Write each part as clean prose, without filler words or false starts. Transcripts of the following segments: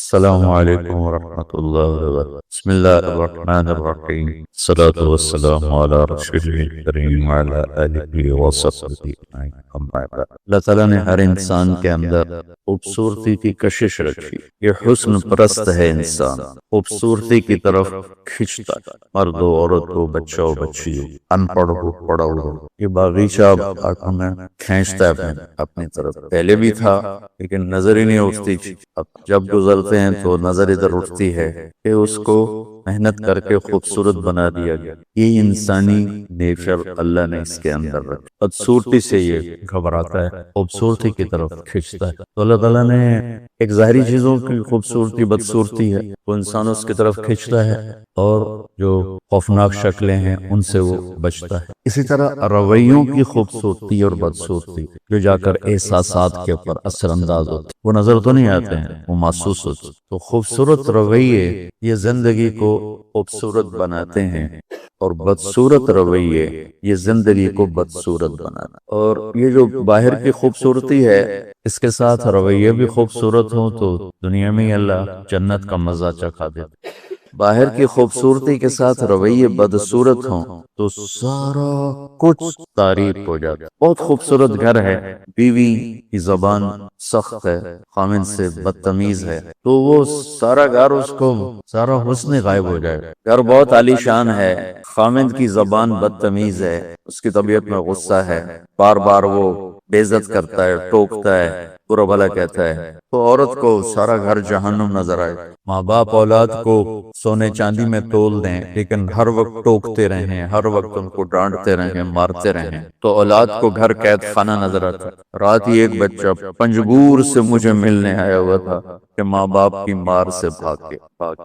السلام علیکم ورحمۃ اللہ وبرکاتہ۔ بسم اللہ الرحمن الرحیم، الصلاۃ والسلام علی رسول الکریم وعلی آلہ وصحبہ اجمعین، اما بعد۔ اللہ تعالیٰ نے ہر انسان کے اندر خوبصورتی کی کشش رکھی۔ یہ حسن پرست ہے انسان، خوبصورتی کی طرف کھنچتا ہے، مرد ہو، عورت ہو، بچہ ہو، بچی ہو، ان پڑھ ہو، پڑھا ہو، یہ باغیچہ آنکھوں میں کھینچتا ہے اپنی طرف۔ پہلے بھی تھا لیکن نظر ہی نہیں اٹھتی تھی، اب جب گزرتے ہیں تو نظر ادھر اٹھتی ہے کہ اس کو محنت کر کے خوبصورت بنا دیا گیا۔ یہ انسانی نیچر اللہ نے اس کے اندر رکھا، بدصورتی سے یہ گھبراتا ہے، خوبصورتی کی طرف کھنچتا ہے۔ تو اللہ تعالیٰ نے ایک ظاہری چیزوں کی خوبصورتی بدصورتی ہے وہ انسان اس کی طرف کھنچتا ہے، اور جو خوفناک شکلیں ہیں ان سے وہ بچتا ہے۔ اسی طرح رویوں کی خوبصورتی اور بدصورتی جو جا کر احساسات کے اوپر اثر انداز ہوتے، وہ نظر تو نہیں آتے ہیں، وہ محسوس ہوتے۔ تو خوبصورت رویے یہ زندگی کو خوبصورت بناتے ہیں، اور بدصورت رویے یہ زندگی کو بدصورت بنانا۔ اور یہ جو باہر کی خوبصورتی ہے اس کے ساتھ رویے بھی خوبصورت ہوں تو دنیا میں اللہ جنت کا مزہ چکھا دیتا۔ باہر کی خوبصورتی کے ساتھ رویے بدصورت ہوں تو سارا کچھ تعریف ہو جاتا۔ بہت خوبصورت گھر ہے، بیوی کی زبان سخت ہے، خامن سے بدتمیز ہے، تو وہ سارا گھر، اس کو سارا حسن غائب ہو جائے۔ گھر بہت عالی شان ہے، خامن کی زبان بدتمیز ہے، اس کی طبیعت میں غصہ ہے، بار بار وہ بے عزت کرتا ہے، ٹوکتا ہے، برا بھلا کہتا ہے، تو عورت کو سارا گھر جہنم نظر آئے۔ ماں باپ اولاد کو سونے چاندی میں تول دیں لیکن ہر وقت ٹوکتے رہیں، ہر وقت ان کو ڈانٹتے رہیں، مارتے رہیں، تو اولاد کو گھر قید خانہ نظر آتا۔ رات ہی ایک بچہ پنجگور سے مجھے ملنے آیا ہوا تھا کہ ماں باپ کی مار سے بھاگ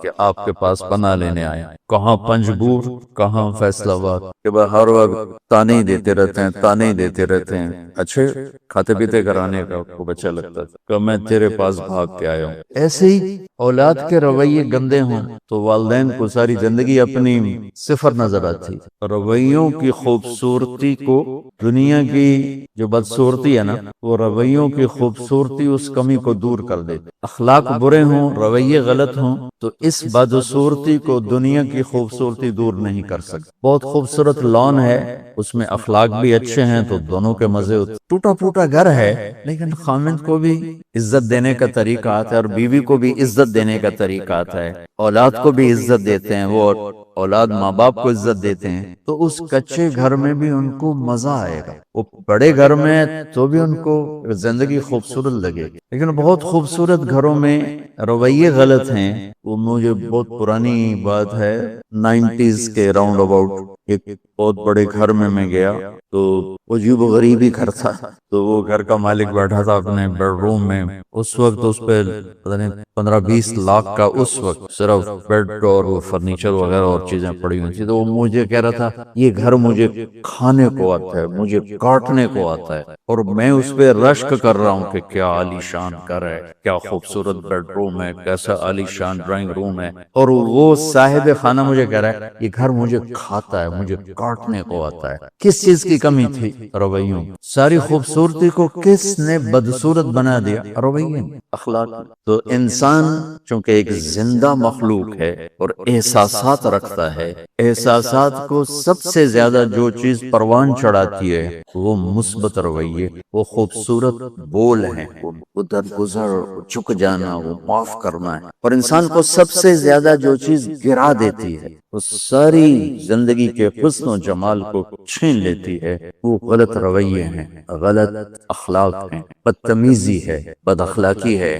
کے آپ کے پاس پناہ لینے آیا۔ کہاں پنجگور، کہاں فیصل آباد، کہ وہ ہر وقت تانے دیتے رہتے ہیں، تانے دیتے رہتے ہیں۔ اچھے کھاتے پیتے کرانے کا خوب اچھا لگتا تھا کہ میں تیرے پاس بھاگ کے آیا ہوں۔ ایسے ہی اولاد کے رویے گندے ہوں تو والدین کو ساری زندگی اپنی صفر نظر آتی۔ رویوں کی خوبصورتی کو دنیا کی جو بدصورتی ہے نا، وہ رویوں کی خوبصورتی اس کمی کو دور کر دیتی۔ اخلاق برے ہوں، رویے غلط ہوں تو اس بدصورتی کو دنیا کی خوبصورتی دور نہیں کر سکتی۔ بہت خوبصورت لان ہے، اس میں اخلاق بھی اچھے ہیں تو دونوں کے مزے ہوتے۔ ٹوٹا پھوٹا گھر ہے لیکن خامند کو بھی عزت دینے کا طریقہ آتا ہے، اور بیوی کو بھی عزت دینے کا طریقہ آتا ہے، اولاد کو بھی عزت دیتے ہیں، وہ اولاد ماں باپ کو عزت دیتے ہیں، تو اس کچے گھر میں بھی ان کو مزہ آئے گا۔ وہ بڑے گھر میں تو بھی ان کو زندگی خوبصورت لگے گی، لیکن بہت خوبصورت گھروں میں رویے غلط ہیں۔ وہ مجھے بہت پرانی بات ہے، 90s کے راؤنڈ اباؤٹ ایک بہت بڑے گھر میں گیا تو عجیب و غریب ہی گھر تھا، تو وہ گھر کا مالک بیٹھا تھا اپنے بیڈ روم میں، اس وقت اس پہ پتہ نہیں 15-20 لاکھ کا اس وقت صرف بیڈ اور وہ فرنیچر وغیرہ اور چیزیں پڑی ہوئی تھی۔ تو وہ مجھے کہہ رہا تھا یہ گھر مجھے کھانے کو آتا ہے، مجھے کاٹنے کو آتا ہے، اور میں اس پہ رشک کر رہا ہوں کہ کیا عالی شان گھر ہے، کیا خوبصورت بیڈ روم ہے، کیسا عالی شان ڈرائنگ روم ہے، اور وہ صاحب خانہ مجھے کہہ رہا ہے یہ گھر مجھے کھاتا ہے، مجھے کاٹنے کو آتا ہے۔ کس چیز کی کمی تھی؟ رویوں۔ ساری خوبصورتی کو کس نے بدصورت بنا دیا؟ رویے، اخلاق۔ تو انسان چونکہ ایک زندہ مخلوق ہے اور احساسات رکھتا ہے، احساسات کو سب سے زیادہ جو چیز پروان چڑھاتی ہے وہ مثبت رویے، وہ خوبصورت بول ہیں، وہ درگزر، وہ جھک جانا، وہ معاف کرنا ہے۔ اور انسان کو سب سے زیادہ جو چیز گرا دیتی ہے، وہ ساری زندگی کے حسن و جمال کو چھین لیتی ہے، وہ غلط رویے ہیں، غلط اخلاق ہیں، بدتمیزی ہے، بد اخلاقی ہے،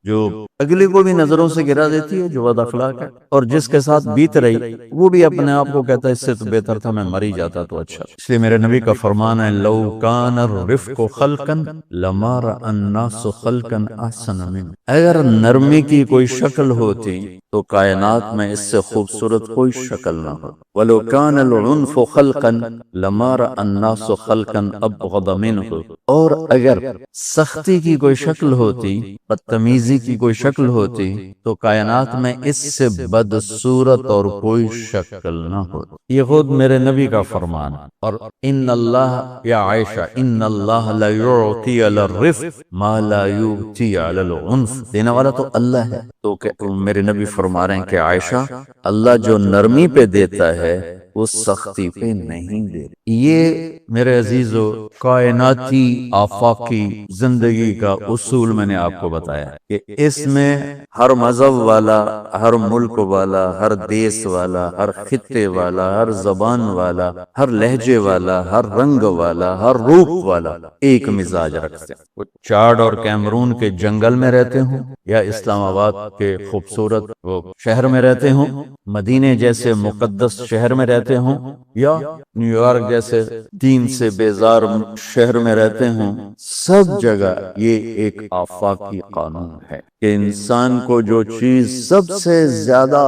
جو اگلے کو بھی نظروں سے گرا دیتی ہے، جو بد اخلاق ہے، اور جس کے ساتھ بیت رہی وہ بھی اپنے آپ کو کہتا ہے اس سے تو بہتر تھا میں مر ہی جاتا تو اچھا۔ اس لیے میرے نبی کا فرمان ہے لو کان الرفق خلقا لما رأى الناس خلقا احسن منه، اگر نرمی کی کوئی شکل ہوتی تو کائنات میں اس سے خوبصورت کوئی شکل نہ ہو۔ وَلَوْ كَانَ الْعُنْفُ خَلْقًا لَمَا رَأَى النَّاسُ خَلْقًا أَبْغَضَ مِنْهُ، اور اگر سختی کی کوئی شکل ہوتی، بدتمیزی کی کوئی شکل ہوتی تو کائنات میں اس سے بدصورت اور کوئی شکل نہ ہوتی۔ یہ خود میرے نبی کا فرمان۔ اور ان اللہ، یا عائشہ، ان اللہ لا يعطي على الرفق ما لا يعطي على العنف، دینے والا تو اللہ ہے، تو میرے نبی فرما رہے ہیں کہ عائشہ، اللہ جو نرمی پہ دیتا ہے وہ سختی پہ نہیں دے۔ یہ میرے عزیزو کائناتی آفاقی زندگی کا اصول میں نے آپ کو بتایا کہ اس میں ہر مذہب والا، ہر ملک والا، ہر دیس والا، ہر خطے والا، ہر زبان والا، ہر لہجے والا، ہر رنگ والا، ہر روپ والا ایک مزاج رکھتے ہیں۔ وہ چاڈ اور کیمرون کے جنگل میں رہتے ہوں یا اسلام آباد کے خوبصورت وہ شہر میں رہتے ہوں، مدینے جیسے مقدس شہر میں رہتے ہوں، یا نیو یارک جیسے دین سے بیزار شہر میں رہتے ہوں، سب جگہ یہ ایک آفاقی قانون ہے کہ انسان کو جو چیز سب سے زیادہ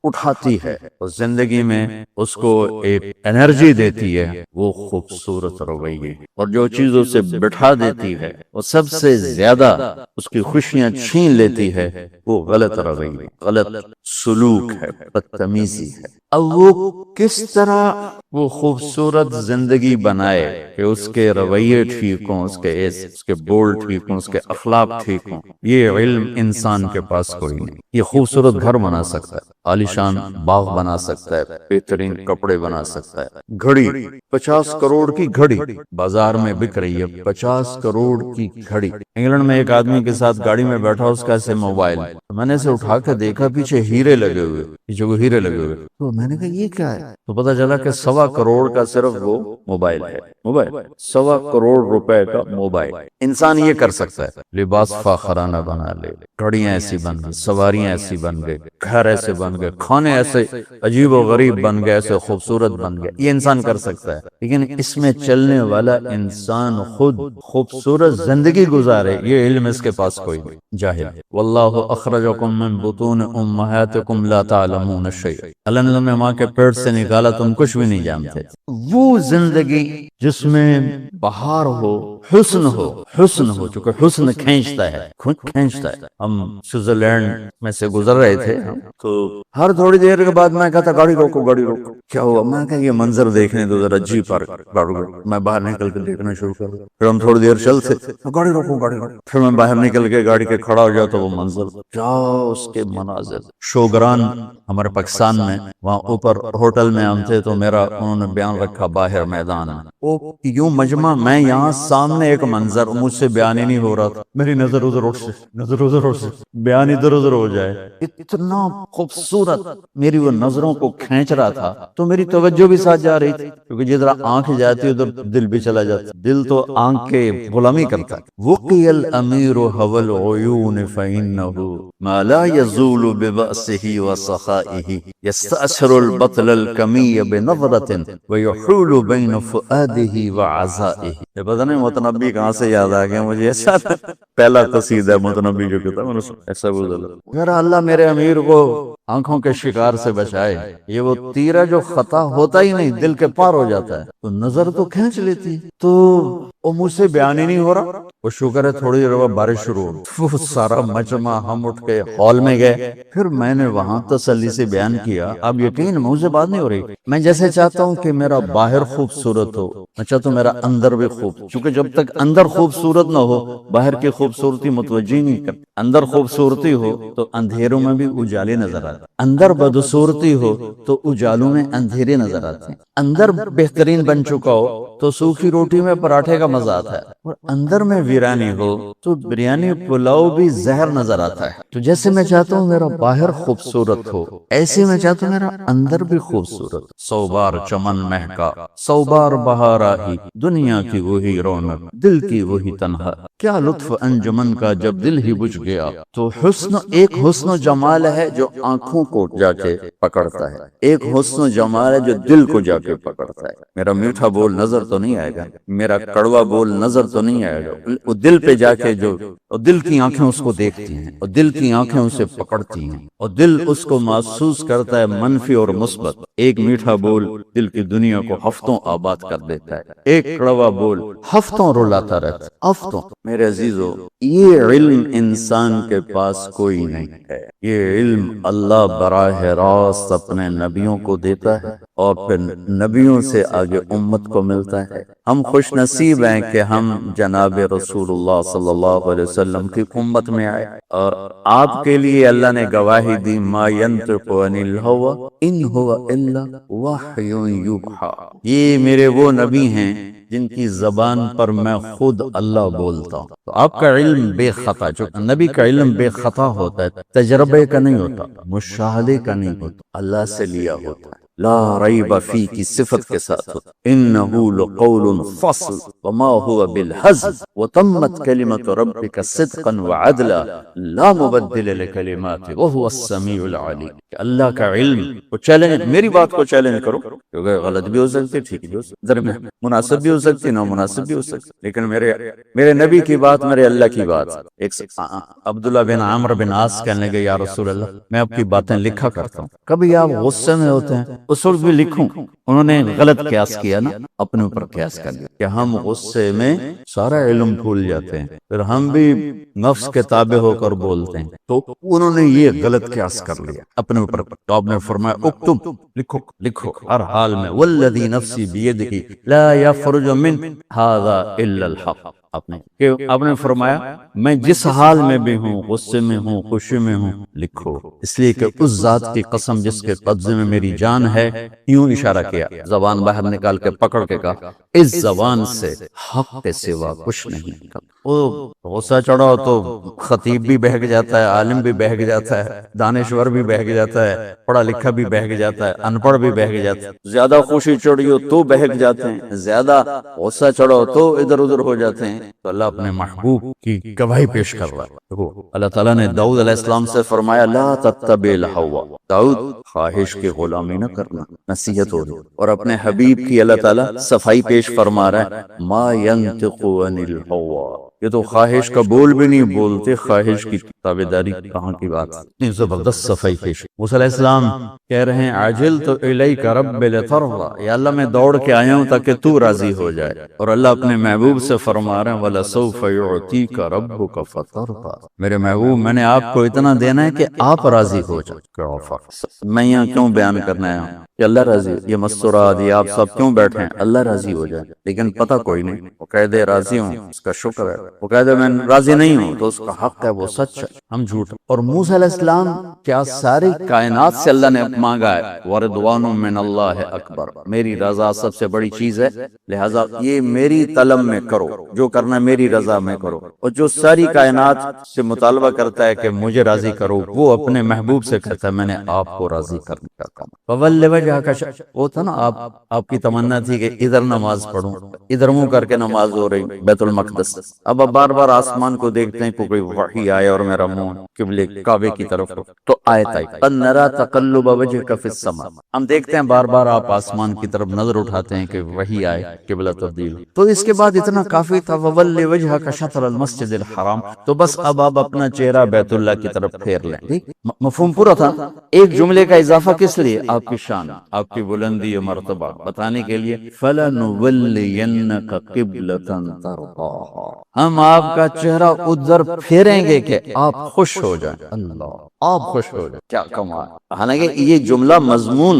اٹھاتی ہے اور زندگی میں اس کو ایک انرجی دیتی ہے وہ خوبصورت رویے، اور جو چیز اسے بٹھا دیتی ہے وہ سب سے زیادہ اس کی خوشیاں چھین لیتی ہے وہ غلط رویے، غلط سلوک ہے، بدتمیزی ہے۔ اب وہ کس طرح وہ خوبصورت زندگی بنائے کہ اس کے رویے ٹھیک ہوں، اس کے بول ٹھیک ہوں، اس کے اخلاق ٹھیک ہوں، یہ علم انسان کے پاس کوئی نہیں۔ یہ خوبصورت گھر بنا سکتا ہے، عالیشان باغ بنا سکتا ہے، بہترین کپڑے بنا سکتا ہے، گھڑی 50 کروڑ کی گھڑی بازار میں بک رہی ہے، 50 کروڑ کی گھڑی۔ انگلینڈ میں ایک آدمی کے ساتھ گاڑی میں بیٹھا، اس کا ایسے موبائل، میں نے اسے اٹھا کے دیکھا، پیچھے ہیرے لگے ہوئے، پیچھے کو ہیرے لگے ہوئے، تو میں نے کہا یہ کیا ہے؟ تو پتا چلا کہ 1.25 کروڑ کا صرف وہ موبائل ہے، موبائل 1.25 کروڑ روپے کا موبائل۔ انسان یہ کر سکتا ہے، لباس فاخرانہ بنا لے، گھڑیاں ایسی بن گئی، سواریاں ایسی بن گئے، گھر ایسے بن گئے، کھانے ایسے عجیب و غریب بن گئے، ایسے خوبصورت بن گئے، یہ انسان کر سکتا ہے، لیکن اس میں چلنے والا انسان خود خوبصورت زندگی گزارے یہ علم اس کے پاس کوئی نہیں، جاہل۔ واللہ اخرجکم من بطون امہاتکم لا تعلمون شیئا، اللہ نے تمہیں ماں کے پیٹ سے نکالا، تم کچھ بھی نہیں جانتے۔ وہ زندگی جس میں بہار ہو، حسن ہو، چونکہ حسن کھینچتا ہے، ہم سوئٹزرلینڈ میں سے گزر رہے تھے تو ہر تھوڑی دیر کے بعد میں کہتا گاڑی روکو، گاڑی روکو، کیا ہوا؟ میں کہا یہ منظر دیکھنے دو ذرا، جی پارک گاڑی روکو۔ میں باہر نکل کے دیکھنا شروع کر دیا، پھر ہم تھوڑی دیر چلتے، گاڑی روکو، گاڑی روکو، پھر میں باہر نکل کے گاڑی کے کھڑا ہو جاتا تو وہ منظر، کیا اس کے مناظر۔ شوگران ہمارے پاکستان میں، وہاں اوپر ہوٹل میں ہم تھے تو میرا انہوں نے بیان رکھا باہر میدان میں، وہ یوں مجمع، میں یہاں سامنے ایک منظر، مجھ سے بیان ہی نہیں ہو رہا تھا، میری نظر ادھر اٹھ سے بیان ادھر ہو جائے، اتنا خوبصورت میری وہ نظروں کو کھینچ رہا تھا، تو میری توجہ بھی ساتھ جا رہی تھی، کیونکہ جدھر آنکھ جاتی ادھر دل بھی چلا جاتا، دل تو آنکھ کے غلامی کرتا ہے۔ وقی الامیر هو العیون فإنه ما لا يزول ببأسه وسخائه يستأثر البطل الکمی بنظرة ويحول بین فؤاده وعزائه۔ یہ پتہ نہیں متنبی کہاں سے یاد آ گیا مجھے، ایسا پہلا قصیدہ متنبی جو کہتا ہے ایسا گزر، اگر اللہ میرے امیر کو آنکھوں کے شکار سے بچائے، یہ وہ تیرا جو خطا ہوتا ہی نہیں، دل کے پار ہو جاتا ہے، تو نظر تو کھینچ لیتی، تو وہ مجھ سے بیان ہی نہیں ہو رہا۔ وہ شکر ہے تھوڑی دیر بعد بارش شروع ہو، وہ سارا مجمع، ہم اٹھ کے ہال میں گئے، پھر میں نے وہاں تسلی سے بیان کیا۔ اب یقین مجھ سے بات نہیں ہو رہی، میں جیسے چاہتا ہوں کہ میرا باہر خوبصورت ہو، میں چاہتا ہوں میرا اندر بھی چونکہ جب تک اندر خوبصورت نہ ہو باہر کی خوبصورتی متوجہ نہیں کرتی۔ اندر خوبصورتی ہو تو اندھیروں میں بھی اجالے نظر آتے، اندر بدصورتی ہو تو اجالوں میں اندھیرے نظر آتے ہیں، اندر بہترین بن چکا ہو تو سوکھی روٹی میں پراٹھے کا مزہ آتا ہے، اور اندر میں ویرانی ہو تو بریانی پلاؤ بھی زہر نظر آتا ہے۔ تو جیسے میں چاہتا ہوں میرا باہر خوبصورت ہو، ایسے میں چاہتا ہوں میرا اندر بھی خوبصورت۔ 100 بار چمن مہکا، 100 بار بہار آئی، دنیا کی وہی رونق، دل کی وہی تنہا، کیا لطف انجمن کا جب دل ہی بجھ گیا۔ تو ایک حسن و جمال ہے جو آنکھوں کو جا کے پکڑتا ہے، ایک حسن و جمال ہے جو دل کو جا کے پکڑتا ہے۔ میرا میٹھا بول نظر تو نہیں آئے گا، میرا کڑوا بول نظر تو نہیں آئے گا، وہ دل پہ جا کے اور دل کی آنکھیں اس کو دیکھتی ہیں، اور دل کی آنکھیں اسے پکڑتی ہیں، اور دل اس کو محسوس کرتا ہے منفی اور مثبت۔ ایک میٹھا بول دل کی دنیا کو ہفتوں آباد کر دیتا ہے، ایک کڑوا بول ہفتوں رلاتا رہتا ہے، ہفتوں۔ میرے عزیزو، یہ علم انسان کے پاس کوئی نہیں ہے، یہ علم اللہ براہ راست اپنے نبیوں کو دیتا ہے، اور پھر نبیوں سے آگے امت کو ملتا ہے۔ ہم خوش نصیب ہیں کہ ہم جناب رسول اللہ صلی اللہ علیہ وسلم کی امت میں آئے، اور آپ کے لیے اللہ نے گواہی دی ما ینطق عن الہوی ان هو الا وحی یوحی، یہ میرے وہ نبی ہیں جن کی زبان پر میں خود اللہ بولتا ہوں۔ تو آپ کا علم بے خطا، جو نبی کا علم بے خطا ہوتا ہے، تجربے کا نہیں ہوتا، مشاہدے کا نہیں ہوتا، اللہ سے لیا ہوتا ہے۔ لا ریب فی کی صفت کے ساتھ ہوتا، انہ لقول فصل وما هو بالہزل وتمت کلمت ربک صدقا وعدلا لا مبدل لکلماته وهو السمیع العلیم۔ کہ اللہ کا علم کو چیلنج، میری بات کو چیلنج کرو، کیونکہ غلط بھی ہو سکتی، ٹھیک بھی ہو سکتی، درمیان مناسب بھی ہو سکتی، نامناسب بھی ہو سکتی، لیکن میرے نبی کی بات، میرے اللہ کی بات۔ ایک عبداللہ بن عمرو بن عاص کہنے لگے یا رسول اللہ میں آپ کی باتیں لکھا کرتا ہوں، کبھی آپ غصے میں ہوتے ہیں اس وقت بھی لکھوں؟ انہوں نے غلط قیاس کیا نا، اپنے اوپر قیاس کر لیا کہ ہم غصے میں سارا علم بھول جاتے ہیں، پھر ہم بھی نفس کے تابع ہو کر بولتے ہیں، تو انہوں نے یہ غلط قیاس کر لیا اپنے اوپر۔ تو آپ نے فرمایا اکتب، لکھو لکھو ہر حال میں، والذی نفسی بیدہ لا یخرج من ھذا الا الحق۔ آپ نے فرمایا میں جس حال میں بھی ہوں، غصے میں ہوں، خوشی میں ہوں، لکھو، اس لیے کہ اس ذات کی قسم جس کے قبضے میں میری جان ہے، یوں اشارہ کیا، زبان باہر نکال کے پکڑ کے کہا اس زبان سے حق کے سوا کچھ نہیں نکلتا۔ وہ غصہ چڑھو تو خطیب بھی بہک جاتا ہے، عالم بھی بہک جاتا ہے، دانشور بھی بہک جاتا ہے، پڑھا لکھا بھی بہک جاتا ہے، ان پڑھ بھی بہک جاتا ہے، زیادہ خوشی چڑھی ہو تو بہک جاتے ہیں، زیادہ غصہ چڑھو تو ادھر ادھر ہو جاتے ہیں۔ تو اللہ اپنے محبوب کی گواہی پیش کر رہا ہے۔ اللہ تعالیٰ نے داؤد علیہ السلام سے فرمایا لا تتبع الہوی، داؤد خواہش کی غلامی نہ کرنا، نصیحت ہو رہی، اور اپنے حبیب کی اللہ تعالیٰ صفائی پیش فرما رہا ہے ما ینطق عن الہوی، یہ تو خواہش کا بول بھی نہیں بولتے، خواہش کی تابعداری کہاں کی بات، اتنی زبردست صفائی پیش۔ موسیٰ علیہ السلام کہہ رہے ہیں عجلت الیک رب لترضی، یا اللہ میں دوڑ کے آیا ہوں تاکہ تو راضی ہو جائے، اور اللہ اپنے محبوب سے فرما رہے ہیں وَلَسَوْفَ يُعْطِيكَ رَبُّكَ فَتَرْضَى، میرے محبوب میں نے آپ کو اتنا دینا ہے کہ آپ راضی ہو جائیں۔ میں یہاں کیوں بیان کرنا آیا ہوں کہ اللہ راضی، یہ مستورات یہ آپ سب کیوں بیٹھے ہیں، اللہ راضی ہو جائے، لیکن پتہ کوئی نہیں، وہ کہہ دے راضی ہوں اس کا شکر ہے، وہ کہہ دے میں راضی نہیں ہوں تو اس کا حق ہے، وہ سچ ہے، ہم جھوٹ۔ اور موسیٰ علیہ السلام کیا ساری کائنات سے اللہ نے مانگا ہے وَرِضْوَانٌ مِّنَ اللَّهِ اکبر، میری رضا سب سے بڑی چیز ہے، لہٰذا یہ میری طلب میں کرو، جو کرنا میری رضا میں کرو، اور جو ساری کائنات سے مطالبہ کرتا ہے کہ مجھے راضی کرو، وہ اپنے محبوب سے کہتا ہے میں نے آپ کو راضی کرنے کا کام۔ فَوَلِّ وَجْهَكَ، وہ تھا نا آپ کی تمنا تھی کہ ادھر نماز پڑھوں، ادھر منہ کر کے نماز ہو رہی بیت المقدس، اب بار بار آسمان کو دیکھتے ہیں کوئی وحی آئے اور میرا منہ قبلے کعبے کی طرف ہو، تو آیت آئی قَدْ نَرَىٰ تَقَلُّبَ وَجْهِكَ فِي السَّمَاءِ، ہم دیکھتے ہیں بار بار آپ آسمان کی طرف نظر اٹھاتے ہیں کہ وحی آئے، قبلہ تبدیل۔ تو اس کے بعد اتنا کافی تھا وَوَلِّ وَجْهَكَ شَطْرَ الْمَسْجِدِ الْحَرَامِ، تو بس اب آپ اپنا چہرہ بیت اللہ کی طرف پھیر لیں۔ مفہوم پورا تھا، ایک جملے کا اضافہ کس لیے؟ آپ کی شان، آپ کی بلندی و مرتبہ بتانے کے لیے فَلَنُوَلِّيَنَّكَ قِبْلَةً تَرْضَاهَا، ہم آپ کا چہرہ ادھر پھیریں گے کہ آپ خوش ہو جائیں، اللہ آپ خوش ہو جائیں، کیا کمال۔ حالانکہ یہ جملہ مضمون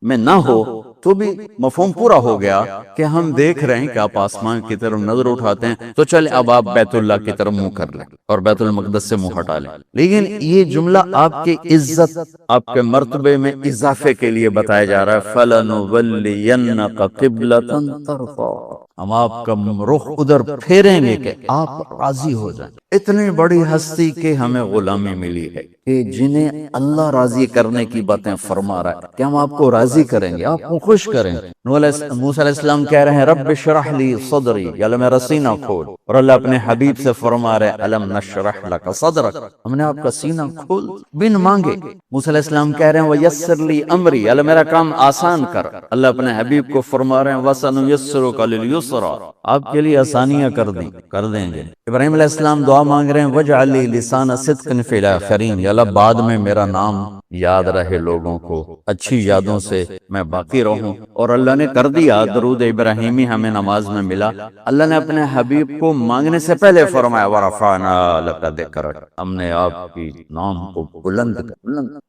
میں نہ ہو تو بھی مفہوم پورا ہو گیا کہ ہم دیکھ رہے ہیں کہ آپ آسمان کی طرف نظر اٹھاتے ہیں، تو چلے اب آپ بیت اللہ کی طرف منہ کر لیں اور بیت المقدس سے منہ ہٹا لیں، لیکن یہ جملہ آپ کی عزت، آپ کے مرتبے میں اضافے کے لیے بتایا جا رہا ہے فَلَنُوَلِّيَنَّكَ قِبْلَةً تَرْضَاهَا، ہم آپ کا رخ ادھر پھیریں گے کہ آپ راضی ہو جائیں۔ اتنی بڑی ہستی کے ہمیں غلامی ملی ہے کہ جنہیں اللہ راضی کرنے کی باتیں فرما رہا ہے کہ ہم آپ کو راضی کریں گے، آپ کو خوش کریں گے۔ موسیٰ علیہ السلام کہہ رہے ہیں رب اشرح لی صدری، یا اللہ میرا سینہ کھول، اور اللہ اپنے حبیب سے فرما رہے ہیں الم نشرح لک صدرک، ہم نے آپ کا سینہ کھول بن مانگے۔ موسیٰ علیہ السلام کہہ رہے ہیں ویسر لی امری، اللہ میرا کام آسان کر، اللہ اپنے حبیب کو فرما رہے ہیں وسنیسرک للیسرا، آپ کے لیے آسانیاں کر دیں گے۔ ابراہیم علیہ السلام دعا مانگ رہے ہیں وجعل لی لسان صدق فی الاخرین، یا اللہ بعد میں میرا نام یاد رہے لوگوں کو، اچھی یادوں سے میں باقی رہوں، اور اللہ نے کر دیا۔ درود ابراہیمی ہمیں نماز میں ملا، اللہ نے اپنے حبیب کو مانگنے سے پہلے فرمایا وَرَفَعْنَا لَكَ ذِكْرَكَ، ہم نے آپ کی نام کو بلند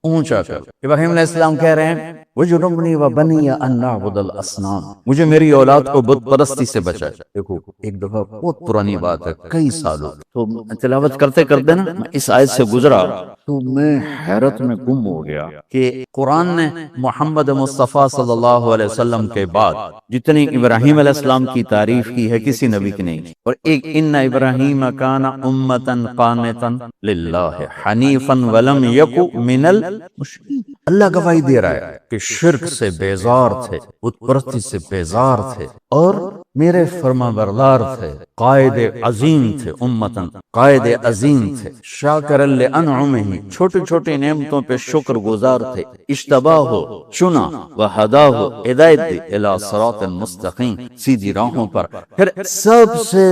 اونچا کر۔ ابراہیم علیہ السلام کہہ رہے ہیں وجنبنی وبنی ان نعبد الاصنام، مجھے میری اولاد کو بت پرستی سے بچا۔ دیکھو ایک دفعہ بہت پرانی بات ہے، کئی سالوں تو تلاوت کرتے کرتے نا میں اس آیت سے گزرا تو میں حیرت میں گم ہو گیا کہ قرآن نے محمد مصطفیٰ صلی اللہ علیہ وسلم کے بعد جتنی ابراہیم علیہ السلام کی تعریف کی ہے کسی نبی کی نہیں، اور ایک ان ابراہیم کان امتا قانتا للہ حنیفا ولم یک من المشرکین۔ اللہ گواہی دے رہا ہے کہ شرک سے بیزار تھے، بت پرستی سے بیزار تھے، اور میرے فرما بردار تھے، قائد عظیم تھے، امتن قائد عظیم تھے، شاکر لانعمہ چھوٹی چھوٹی نعمتوں پہ شکر گزار تھے، اشتباہ ہو چنا وہدا ہو ہدایت دی الی صراط مستقیم، سیدھی راہوں پر۔ پھر سب سے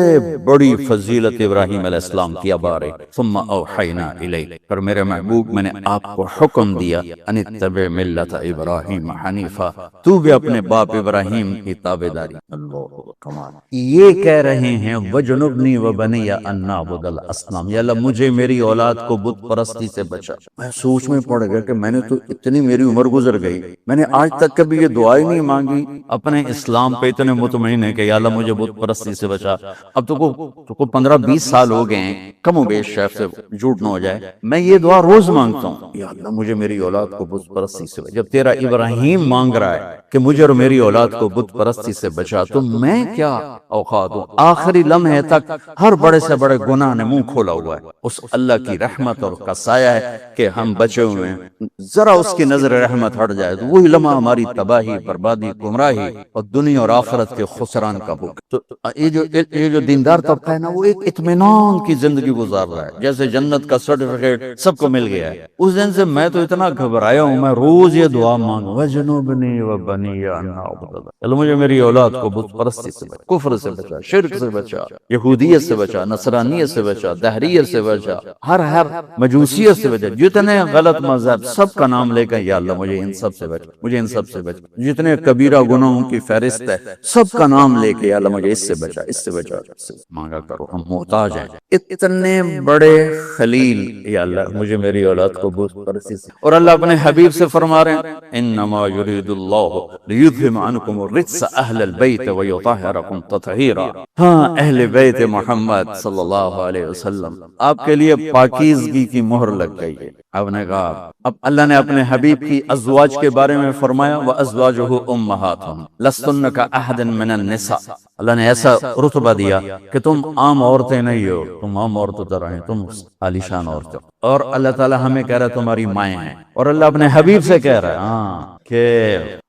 بڑی فضیلت ابراہیم علیہ السلام کی اب آ رہی، ثم اوحینا الیک، پر میرے محبوب میں نے آپ کو حکم دیا ان اتبع ملت ابراہیم حنیفا، تو بھی اپنے باپ ابراہیم کی تابعداری۔ اللہ کمال، یہ کہہ رہے ہیں وجنبنی وبنی ان نعبد الاصنام، یا اللہ مجھے میری اولاد کو بت پرستی سے بچا۔ میں سوچ میں پڑ گیا کہ میں نے تو اتنی میری عمر گزر گئی، میں نے آج تک کبھی یہ دعا ہی نہیں مانگی، اپنے اسلام پہ اتنے مطمئن ہے کہ یا اللہ مجھے بت پرستی سے بچا۔ اب تو کو 15-20 سال ہو گئے ہیں، کم و بیش شیف سے جھوٹ نہ ہو جائے، میں یہ دعا روز مانگتا ہوں، یا اللہ مجھے میری اولاد کو بت پرستی سے بچا۔ جب تیرا ابراہیم مانگ رہا ہے کہ مجھے اور میری اولاد کو بت پرستی سے بچا، تو میں کیا اوقات ہوں؟ آخری لمحے تک ہر بڑے سے بڑے گناہ نے منہ کھولا ہوا ہے، اس اللہ کی رحمت اور کا سایہ ہے کہ ہم بچے ہوئے ہیں، ذرا اس کی نظر رحمت ہٹ جائے تو وہی لمحہ ہماری تباہی، بربادی، گمراہی اور دنیا اور آخرت کے خسران کا بک۔ تو یہ جو دیندار طبقہ ہے نا، وہ ایک اطمینان کی زندگی گزار رہا ہے، جیسے جنت کا سرٹیفکیٹ سب کو مل گیا ہے۔ اس دن سے میں تو اتنا گھبرایا ہوں، میں روز یہ دعا مانگوں وجنبنی وبنی ان نعبد اللہ، اللہ مجھے میری اولاد کو بت پرستی سے بچا، کفر سے بچا، شرک سے بچا، یہودیت سے بچا، نصرانیت سے بچا، دہریت سے بچا، ہر مجوسیت سے بچا، جتنے غلط مذہب سب کا نام لے کر یا اللہ مجھے ان سب سے بچا، مجھے ان سب سے بچا، جتنے کبیرہ گناہوں کی فہرست ہے سب کا نام لے کے یا اللہ مجھے اس سے بچا، اس سے بچا، اس سے مانگا کرو، ہم محتاج ہیں۔ اتنے بڑے خلیل، یا اللہ مجھے میری اولاد کو بت پرستی سے، اور اللہ اپنے حبیب سے فرما رہے ہیں انما یرید اللہ لیذھب عنکم الرجس اہل البیت ویطہرکم تطہیرا۔ ہاں اہل بیت محمد صلی اللہ علیہ وسلم، آپ کے لیے پاکیزگی کی مہر لگ گئی ہے۔ اب نے کہا، اب اللہ نے اپنے حبیب کی ازواج کے بارے میں فرمایا وَأَزْوَاجُهُ أُمَّهَاتُهُمْ لَسْتُنَّ كَأَحَدٍ مِّنَ النِّسَاءِ، اللہ نے ایسا رتبہ دیا کہ تم عام عورتیں نہیں ہو، تم عام عورتوں طرح ہیں، تم عالیشان عورتیں۔ اور اللہ تعالی ہمیں کہہ رہا ہے تمہاری مائیں ہیں، اور اللہ اپنے حبیب سے کہہ رہا ہے کہ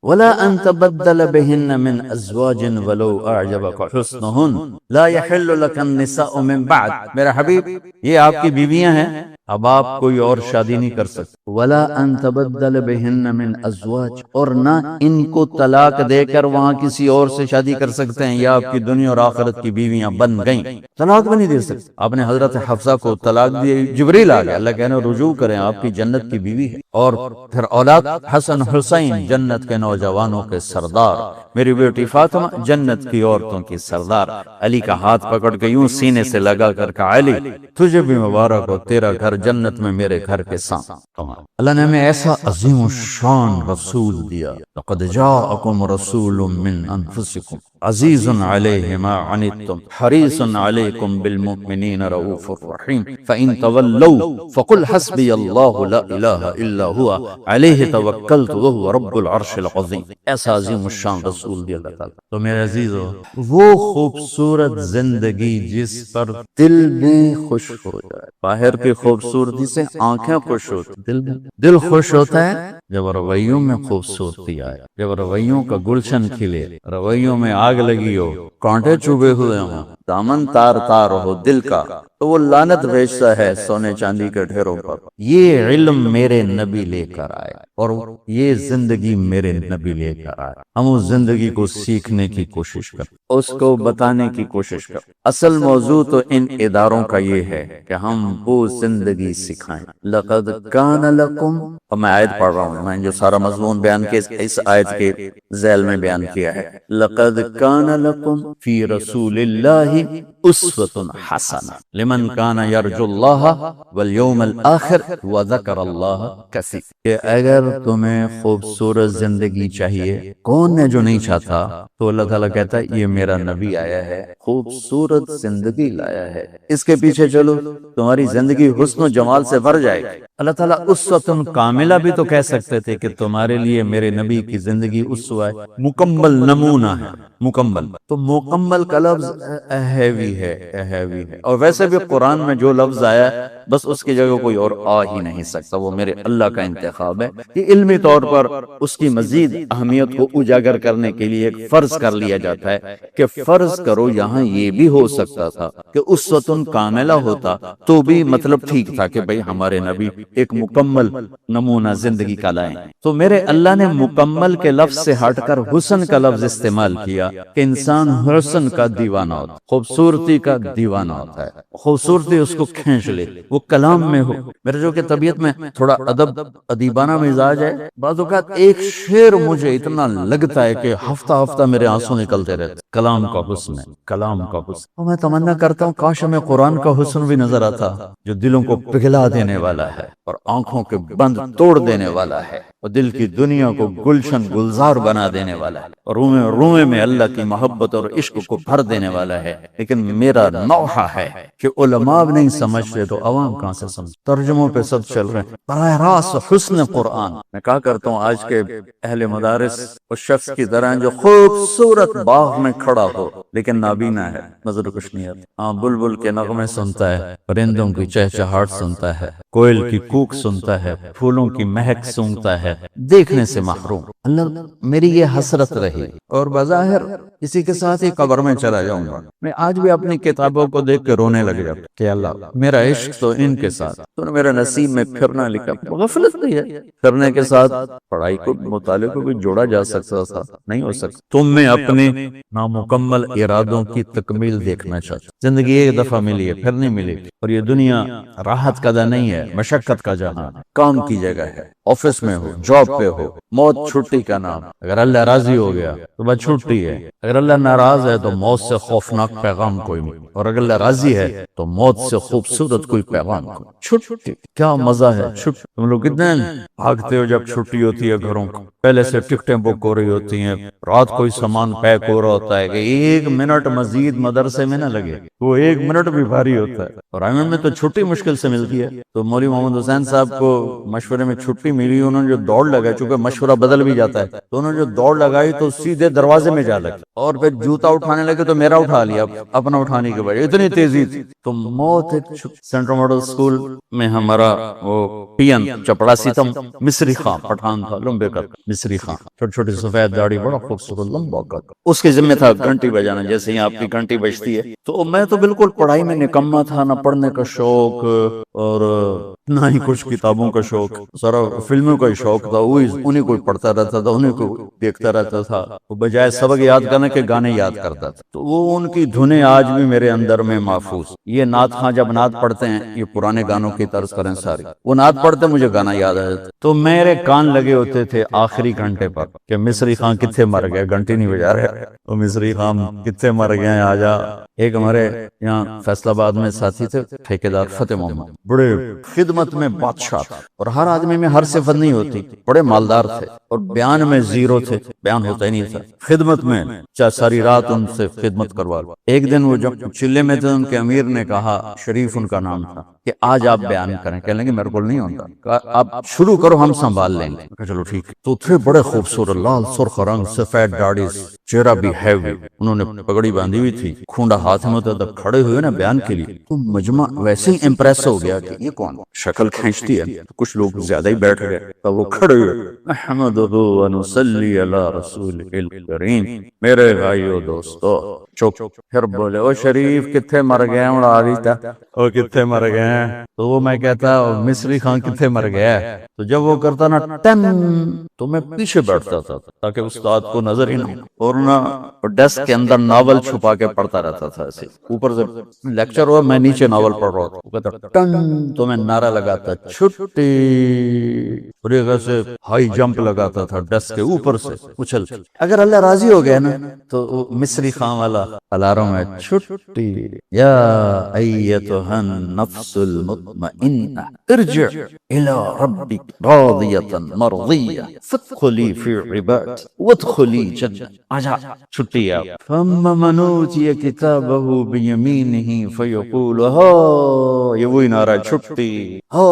وَلَا أَن تَبَدَّلَ بِهِنَّ مِنْ أَزْوَاجٍ وَلَوْ أَعْجَبَكَ حُسْنُهُنَّ لَا يَحِلُّ لَكَ النِّسَاءُ مِنْ بَعْدِ، میرا حبیب یہ آپ کی بیویاں ہیں، اب آپ کوئی اور شادی نہیں کر سکتے۔ وَلَا أَن تَبَدَّلَ بِهِنَّ مِنْ أَزْوَاجٍ، اور نہ ان کو طلاق دے کر وہاں کسی اور سے شادی کر سکتے ہیں، یا آپ کی دنیا اور آخرت کی بیویاں بن گئیں، طلاق بھی نہیں دے سکتے۔ آپ نے حضرت حفصہ کو طلاق دی، جبریل آ گیا، اللہ کہنے رجوع کریں، آپ کی جنت کی بیوی ہے۔ اور پھر اولاد حسن حسین جنت کے نوجوانوں کے سردار، میری بیٹی فاطمہ جنت کی عورتوں کی سردار۔ علی کا ہاتھ پکڑ کے یوں سینے سے لگا کر کہا علی تجھے بھی مبارک ہو، تیرا گھر جنت میں میرے گھر کے ساتھ۔ اللہ نے ہمیں ایسا عظیم الشان رسول دیا، لقد جاءکم رسول من انفسکم عزیز علیہ ما عنتم حریص علیکم بالمؤمنین رؤوف الرحیم فإن تولوا فقل حسبی اللہ لا الہ الا ہوا علیہ توکلت وہو رب العرش العظیم۔ ایسا عظیم الشان رسول دیا اللہ تعالیٰ۔ تو میرے عزیزو، وہ خوبصورت زندگی جس پر دل بھی خوش ہو جائے، باہر کی خوبصورتی سے آنکھیں خوش ہوتی، دل خوش ہوتا ہے جب رویوں میں خوبصورتی آئے، جب رویوں کا گلشن کھلے، رویوں میں آگ لگی ہو، کانٹے چوبے ہوئے ہوں، دامن تار تار ہو دل کا، تو وہ لعنت بھیجتا ہے سونے چاندی کے ڈھیروں پر۔ یہ علم میرے نبی لے کر آئے، اور یہ زندگی میرے نبی لے کر آئے، ہم اس زندگی کو سیکھنے کی کوشش کریں، اس کو بتانے کی کوشش کریں۔ اصل موضوع تو ان اداروں کا یہ ہے کہ ہم وہ زندگی سکھائیں۔ لقد کان لکم، اور میں آیت پڑھ رہا ہوں، میں جو سارا مضمون بیان کیا اس آیت کے ذیل میں بیان کیا ہے، لقد کان لکم فی رسول اللہ اسوۃ حسنہ لمن کان یرجو اللہ والیوم الآخر وذکر اللہ کثیر، کہ اگر تمہیں خوبصورت زندگی چاہیے، کون ہے جو نہیں چاہتا؟ تو اللہ تعالیٰ کہتا ہے یہ میرا نبی آیا ہے، خوبصورت زندگی لایا ہے، اس کے پیچھے چلو تمہاری زندگی حسن و جمال سے بھر جائے گی۔ اللہ تعالیٰ اسوۃ کاملہ بھی تو کہہ سکتے تھے کہ تمہارے لیے میرے نبی کی زندگی اسوہ ہے، مکمل نمونہ ہے، مکمل۔ تو مکمل کا لفظ ہیوی ہے، اور ویسے بھی قرآن میں جو لفظ آیا ہے بس اس کی جگہ کوئی اور آ ہی نہیں سکتا، وہ میرے اللہ کا انتخاب ہے۔ یہ علمی طور پر اس کی مزید اہمیت کو اجاگر کرنے کے لیے ایک فرض کر لیا جاتا ہے کہ فرض کرو یہاں یہ بھی ہو سکتا تھا کہ اسوۃ کاملہ ہوتا تو بھی مطلب ٹھیک تھا کہ بھئی ہمارے نبی ایک مکمل نمونہ زندگی کا لائیں، تو میرے اللہ نے مکمل کے لفظ سے ہٹ کر حسن کا لفظ استعمال کیا کہ انسان حسن کا دیوانہ ہوتا، خوبصورتی کا دیوانہ ہوتا ہے، خوبصورتی اس کو کھینچ لے، وہ کلام میں ہو۔ میرے جو کہ طبیعت میں تھوڑا ادیبانہ مزاج ہے، بعض اوقات ایک شعر مجھے اتنا لگتا ہے کہ ہفتہ ہفتہ میرے آنسو نکلتے رہتے، کلام کا حسن ہے، کلام کا حسن۔ اور میں تمنا کرتا ہوں کاش ہمیں قرآن کا حسن بھی نظر آتا جو دلوں کو پگھلا دینے والا ہے اور آنکھوں کے بند توڑ دینے والا ہے اور دل کی دنیا کو گلشن گلزار بنا دینے والا ہے اور رومے میں اللہ کی محبت اور عشق کو بھر دینے والا ہے۔ لیکن میرا نوحہ ہے کہ علماء نہیں سمجھتے تو عوام کہاں سے سمجھ، ترجموں پہ سب چل رہے ہیں، براہ راست حسن قرآن۔ میں کہا کرتا ہوں آج کے اہل مدارس اس شخص کی طرح جو خوبصورت باغ میں کھڑا ہو لیکن نابینا ہے، نظر کچھ نہیں آتا، ہاں بلبل کے نغمے سنتا ہے، پرندوں کی چہچہاٹ سنتا ہے، کوئل کی کوک سنتا ہے، پھولوں کی مہک سونگتا ہے، دیکھنے سے محروم۔ اللہ میری یہ حسرت رہی اور بظاہر اسی کے ساتھ ہی قبر میں چلا جاؤں گا۔ میں آج بھی اپنی کتابوں کو دیکھ کے رونے لگ جاتا کہ اللہ میرا عشق تو ان کے ساتھ، تو نے میرا نصیب میں پھرنا لکھا، غفلت نہیں ہے۔ پھرنے کے ساتھ پڑھائی کو، مطالعے کو بھی جوڑا جا سکتا تھا، نہیں ہو سکتا۔ تم میں اپنے نامکمل ارادوں کی تکمیل دیکھنا چاہتا۔ زندگی ایک دفعہ ملی ہے، پھر نہیں ملی، اور یہ دنیا راحت کا دہ نہیں ہے، مشقت کا جہان، کام کی جگہ ہے، آفس میں ہو، جاب پہ ہو، موت چھٹی کا نام۔ اگر اللہ راضی ہو گیا تو بس چھٹی ہے، اگر اللہ ناراض ہے تو موت سے خوفناک پیغام کوئی نہیں، اور اگر اللہ راضی ہے تو موت سے خوبصورت کوئی پیغام کوئی۔ چھٹی کیا مزہ ہے، چھٹی تم لوگ کتنے بھاگتے ہو جب چھٹی ہوتی ہے گھروں کو، پہلے سے ٹکٹیں بک ہو رہی ہوتی ہیں، رات کوئی سامان پیک ہو رہا ہوتا ہے کہ ایک منٹ مزید مدرسے میں نہ لگے، وہ ایک منٹ بھی بھاری ہوتا ہے۔ اور آئمن میں تو چھٹی مشکل سے ملتی ہے، تو مولوی محمد حسین صاحب کو مشورے میں چھٹی ملی، انہوں نے جو دوڑ لگائی، چونکہ مشورہ بدل بھی جاتا ہے، تو انہوں نے جو دوڑ لگائی تو سیدھے دروازے میں جا لگے، اور پھر جوتا اٹھانے لگے تو میرا اٹھا لیا اپنا اٹھانے کے بجائے، اتنی تیزی تھی۔ تو موت سینٹرل ماڈل اسکول میں ہمارا وہ پین چپڑاسی تھا، مصری خان پٹھان تھا، لمبے کا مصری خان، چھوٹی چھوٹی سفید داڑھی، بڑا خوبصورت لمبا قد، اس کے ذمہ تھا گھنٹی بجانا، جیسے ہی آپ کی گھنٹی بجتی ہے۔ تو میں تو بالکل پڑھائی میں نکما تھا، نہ پڑھنے کا شوق اور نہ ہی کچھ کتابوں کا شوق، سارا فلموں کا ہی شوق تھا، انہیں کو پڑھتا رہتا تھا، انہیں کو دیکھتا رہتا تھا، وہ بجائے سبق یاد کرنے کے گانے یاد کرتا تھا۔ تو وہ ان کی دھنیں آج بھی میرے اندر میں محفوظ۔ یہ نعت خواں جب نعت پڑھتے ہیں، یہ پرانے گانوں کی طرز کریں ساری، وہ نعت پڑھتے مجھے گانا یاد آ جاتا، تو میرے کان لگے ہوتے تھے آخری گھنٹے پر کہ مصری خان کتنے مر گئے، گھنٹی نہیں بجا رہے، وہ مصری خان کتنے مر گئے ہیں آجا۔ ایک ہمارے یہاں فیصل آباد میں ساتھی تھے ٹھیکیدار فتح محمد، بڑے خدمت میں بادشاہ تھے، اور ہر آدمی میں ہر صفت نہیں ہوتی، بڑے مالدار تھے اور بیان میں زیرو تھے، بیان ہوتا ہی نہیں تھا، خدمت میں چاہے ساری رات ان سے خدمت کروا لو۔ ایک دن وہ جب چلے میں تھے، ان کے امیر نے کہا، شریف ان کا نام تھا، کہ آج آپ بیان کریں، کہنے لگے میرے کو نہیں ہوتا، کہا آپ شروع کرو ہم سنبھال لیں گے، کہا چلو ٹھیک ہے۔ تو تھے بڑے خوبصورت، لال سرخ رنگ، سفید داڑھی، چہرہ بھی ہیوی، انہوں نے پگڑی باندھی ہوئی تھی، کھونڈا ہاتھ میں ہوتا، تب کھڑے ہوئے نا بیان کے لیے، تو مجمع ویسے ہی امپریس ہو گیا کہ یہ کون، شکل کھینچتی ہے، کچھ لوگ زیادہ ہی بیٹھ گئے، تب وہ کھڑے ہوئے، احمدہ و نصلی علی رسول الکریم، میرے بھائیو دوستو، چپ، پھر بولے او شریف کتنے مر گئے ہیں، اڑا رہی تھا او کتنے مر گئے ہیں، تو وہ میں کہتا مصری خان کتنے مر گیا ہے، تو جب وہ کرتا نا ٹن، تو میں پیچھے بیٹھتا تھا تاکہ استاد کو نظر ہی نہ، اور نہ ڈیسک کے اندر ناول چھپا کے پڑھتا رہتا تھا، ایسے اوپر سے لیکچر ہوا، میں نیچے ناول پڑھ رہا تھا، وہ کہتا ٹن، تو میں نعرہ لگاتا چھٹی، اور ایک ایسے ہائی جمپ لگاتا تھا ڈسک کے اوپر سے اچھل کے۔ اگر اللہ راضی ہو گیا نا تو وہ مصری خان والا الارم ہے، چھٹی یا ایتھا النفس المطمئنہ ارجع الى ربک راضیۃ مرضیہ فادخلی فی عبادی وادخلی جنتی، آجا چھٹی ہے۔ فاما من اوتی کتابہ بیمینہ فیقول ہا، یہ وہی نعرہ چھٹی، ہا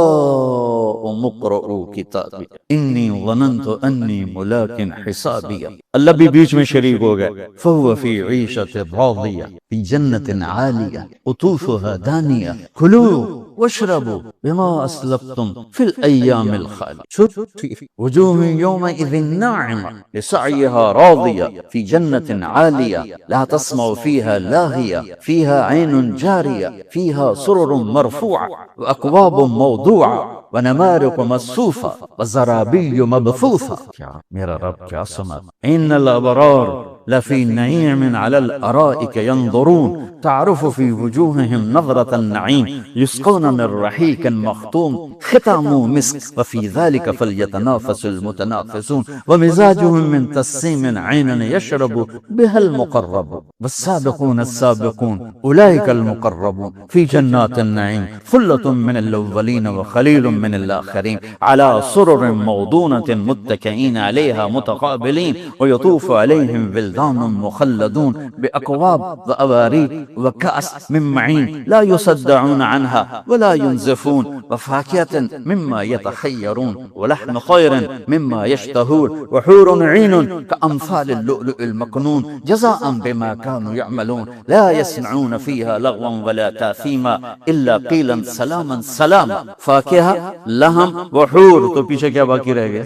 مقرؤ کتابی انی ظننت انی ملاق حسابی، اللہ بھی بیچ میں شریک ہو گئے۔ فہو فی عیشۃ راضیہ فی جنت عالیہ قطوفها دانیہ کلوا واشربوا بما اسلفتم فی الایام الخالیہ، چھٹی وجوہ یومئذ ناعمہ لسعیها راضیہ فی جنت عالیہ لا تسمع فیها لاغیہ فیها عین جاریہ فیها سرر مرفوعہ واکواب موضوعہ ونمارق مصفوفہ وزرابی مبثوثہ۔ کیا میرا رب کیا سمجھ، ان الابرار لفی نعیم علی الارائک ینظرون تعرف فی وجوہہم نظرۃ النعیم یسقون من رحیق مختوم ختامہ مسک وفی ذلک فلیتنافس المتنافسون ومزاجهم من تسنیم عین یشرب بها المقربون والسابقون السابقون اولئک المقربون فی جنات النعیم ثلۃ من الاولین وخلیل من الآخرین علی سرر موضونۃ متکئین علیہا متقابلین ویطوف علیہم ولدان مخلدون بأکواب وأباریق وكأس من معین لا يصدعون عنها ولا ينزفون وفاكهة مما يتخيرون ولحم طير مما يشتهون وحور عين كأمثال اللؤلؤ المكنون جزاء بما كانوا يعملون لا يسمعون فيها لغوا ولا تاثيما إلا قيلا سلاما سلاما۔ فاكهة لحم وحور، تو پیچھے کیا باقی رہ گئے؟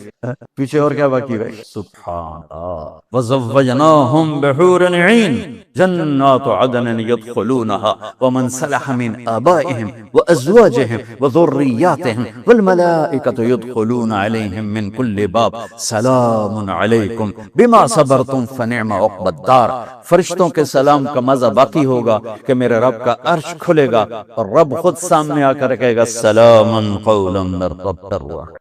پیچھے اور کیا باقی رہ گئے؟ سبحان اللہ۔ وزوجناهم بحور عين جنات عدن يدخلونها ومن صلح من آبائهم وأزواجهم وذرياتهم والملائكة يدخلون عليهم من كل باب سلام عليكم بما صبرتم فنعم عقبى الدار۔ فرشتوں کے سلام کا مزہ باقی ہوگا کہ میرے رب کا عرش کھلے گا اور رب خود سامنے آ کر کہے گا سلام قولا من رب الرحیم،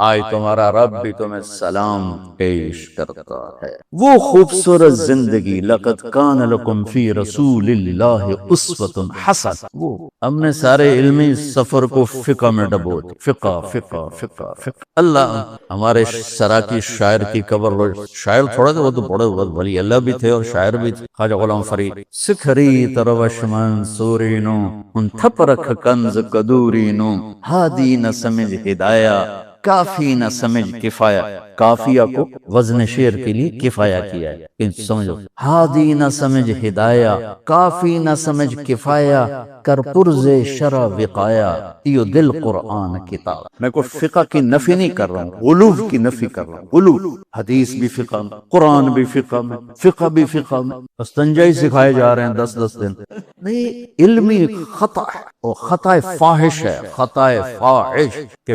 آج تمہارا رب بھی تمہیں سلام پیش کرتا ہے۔ وہ خوبصورت زندگی لقد کان لکم فی رسول اللہ اسوۃ حسنہ، وہ ہم نے سارے علمی سفر کو فقہ میں ڈبو دی، فقہ فقہ فقہ فقہ۔ اللہ ہمارے سراکی شاعر کی قبر، شاعر تھوڑا تھا، وہ تو بڑے ولی اللہ بھی تھے اور شاعر بھی تھے، خواجہ غلام فرید۔ سکھری تروش منصورینو ان تھپ رکھ کنز قدورینو ہادی نہ سمجھ ہدایہ کافی نہ سمجھ کفایہ، کافیہ کو وزن شعر کے لیے کفایہ کیا ہے، ان سمجھو، ہادی نہ سمجھ ہدایہ کافی نہ سمجھ کفایہ کر پرز شرع وقایا، یہ دل قرآن کتاب۔ میں کوئی فقہ کی نفی نہیں کر رہا ہوں، غلو کی نفی کر رہا ہوں۔ غلو، حدیث بھی فقہ میں، قرآن بھی فقہ میں، فقہ بھی فقہ میں، استنجائی سکھائے جا رہے ہیں 10 دن، نہیں، علمی خطا ہے، اور خطا فاحش ہے، خطا فاحش کہ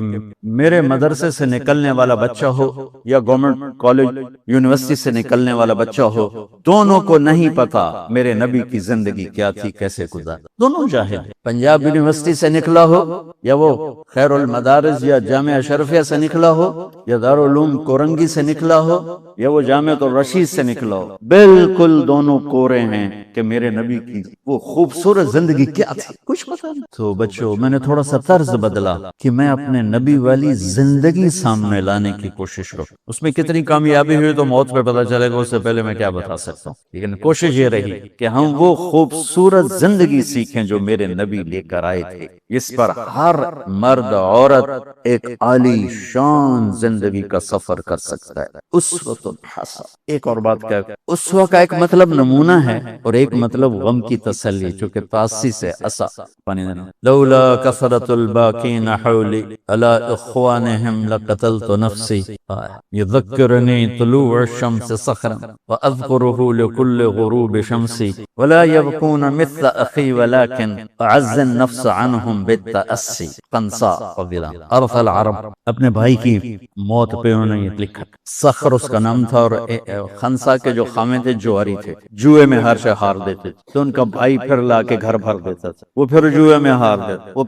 میرے مدرسے سے نکلنے والا بچہ ہو یا گورنمنٹ کالج یونیورسٹی سے نکلنے والا بچہ ہو، دونوں کو نہیں پتا میرے نبی کی زندگی کیا تھی، کیسے گزارا، دونوں جاہل۔ پنجاب یونیورسٹی سے نکلا ہو یا وہ خیر المدارس یا جامعہ اشرفیہ سے نکلا ہو یا دارالعلوم کورنگی سے نکلا ہو یا وہ جامعہ الرشید سے نکلا ہو، بالکل دونوں کورے ہیں کہ میرے نبی کی وہ خوبصورت زندگی کیا تھی، کچھ پتا نہیں۔ تو بچوں، میں نے تھوڑا سا طرز بدلا کہ میں اپنے نبی والی زندگی سامنے لانے کی کوشش کروں۔ اس میں کتنی کامیابی ہوئی تو موت پہ پتا چلے گا، اس سے پہلے میں کیا بتا سکتا ہوں، لیکن کوشش یہ رہی کہ ہم وہ خوبصورت زندگی سیکھیں جو میرے نبی لے کر آئے تھے۔ اس پر ہر مرد عورت ایک عالی شان زندگی کا سفر کر سکتا ہے۔ اسوۃ حسنہ۔ ایک اور بات کیا، اسوہ کا ایک مطلب نمونہ ہے اور ایک مطلب غم کی تسلی، چونکہ تاسی سے اسا پانی دینا۔ لولا کثرت الباکین حولی علی اخوانہم لقتلت نفسی یذکرنی طلوع الشمس صخرا واذکرہ لکل غروب شمسی ولا یبکون مثل اخی ولکن اعز النفس عنہم بالتأسی قنصا قبیلہ عرف العرب، اپنے بھائی کی موت پہ انہوں نے یہ لکھا، صخر اس کا نام تھا، اور خنسا کے جو خامے تھے جوہری تھے، جوئے میں ہر شے ہار دیتے تھے، تو ان کا بھائی پھر لا کے گھر بھر دیتا تھا، وہ پھر جوئے میں ہار دیتا، وہ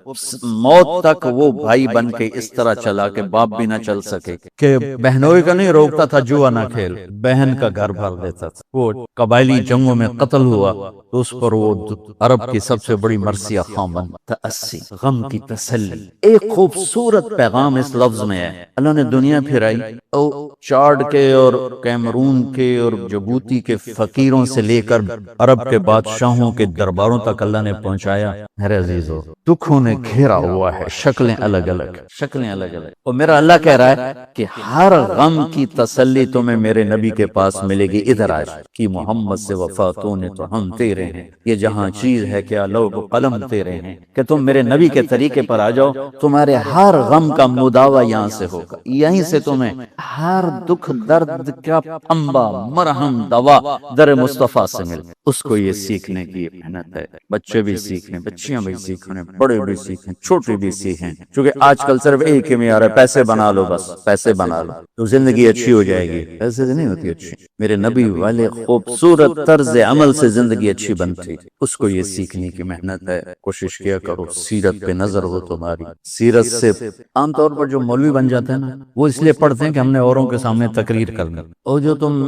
موت تک وہ بھائی بن کے اس طرح چلا کہ باپ بھی نہ چل سکے، کہ بہنوئی کا نہیں روکتا تھا جوا نہ کھیل، بہن کا گھر بھر دیتا تھا، وہ قبائلی جنگوں میں قتل ہوا تو اس پر وہ عرب کی سب سے بڑی مرثیہ خواں بن، تأسی غم کی تسلی۔ ایک خوبصورت پیغام اس لفظ میں ہے، اللہ نے دنیا پھرائی اور چاڈ کے اور کیمرون کے اور جبوتی کے فقیروں سے لے کر عرب کے بادشاہوں کے درباروں تک اللہ نے پہنچایا۔ میرے عزیزو، دکھوں نے گھیرا ہوا ہے، شکلیں الگ الگ، شکلیں الگ الگ، اور میرا اللہ کہہ رہا ہے کہ ہر غم کی تسلی تمہیں میرے نبی کے پاس ملے گی، ادھر آج کی محمد سے وفاتوں نے تو ہم تیرے ہیں، یہ جہاں چیز ہے کیا لوگ قلم تیرے ہیں، کہ تم میرے نبی کے طریقے پر آ جاؤ، تمہارے ہر غم کا مداوع یہاں سے ہوگا، یہیں سے تمہیں ہر دکھ درد کا پھمبا مرہم دوا در مصطفیٰ سے مل۔ اس کو یہ سیکھنے کی محنت ہے، بچے بھی سیکھیں، بچیاں بھی سیکھیں، بڑے بھی سیکھیں، چھوٹے بھی سیکھیں، کیونکہ آج کل صرف ایک ہی معیار ہے، پیسے بنا لو، بس پیسے بنا لو تو زندگی اچھی ہو جائے گی، ایسے نہیں ہوتی اچھی۔ میرے نبی والے خوبصورت طرز عمل سے زندگی اچھی بنتی، اس کو یہ سیکھنے کی محنت ہے، کوشش کیا کرو، سیرت پہ نظر ہو تمہاری، سیرت سے عام طور پر جو مولوی بن جاتے ہیں نا، وہ اس لیے پڑھتے ہیں کہ ہم نے اوروں کے سامنے تقریر کرنا، اور جو تم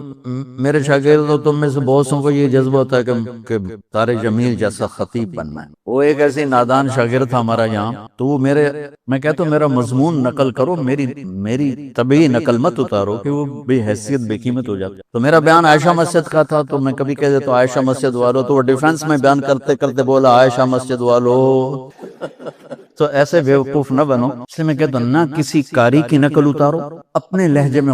میرے شاگرد ہو، تم میں سے بہت سو کو یہ جذبہ ہوتا ہے کہ طارق جمیل جیسا خطیب بننا ہے۔ وہ ایک ایسی نادان شاگرد تھا ہمارا یہاں، تو وہ میں کہتا ہوں میرا مضمون نقل کرو، میری طبعی نقل مت اتارو کہ وہ بے حیثیت بے قیمت ہو جاتا۔ تو میرا بیان عائشہ مسجد کا تھا، تو میں کبھی کہہ دیتا ہوں عائشہ مسجد والو، تو وہ ڈیفنس میں بیان کرتے کرتے بولا عائشہ مسجد والو، تو ایسے بیوقوف نہ بنو، اس لیے میں کہتا ہوں نہ کسی قاری کی نقل اتارو، اپنے لہجے میں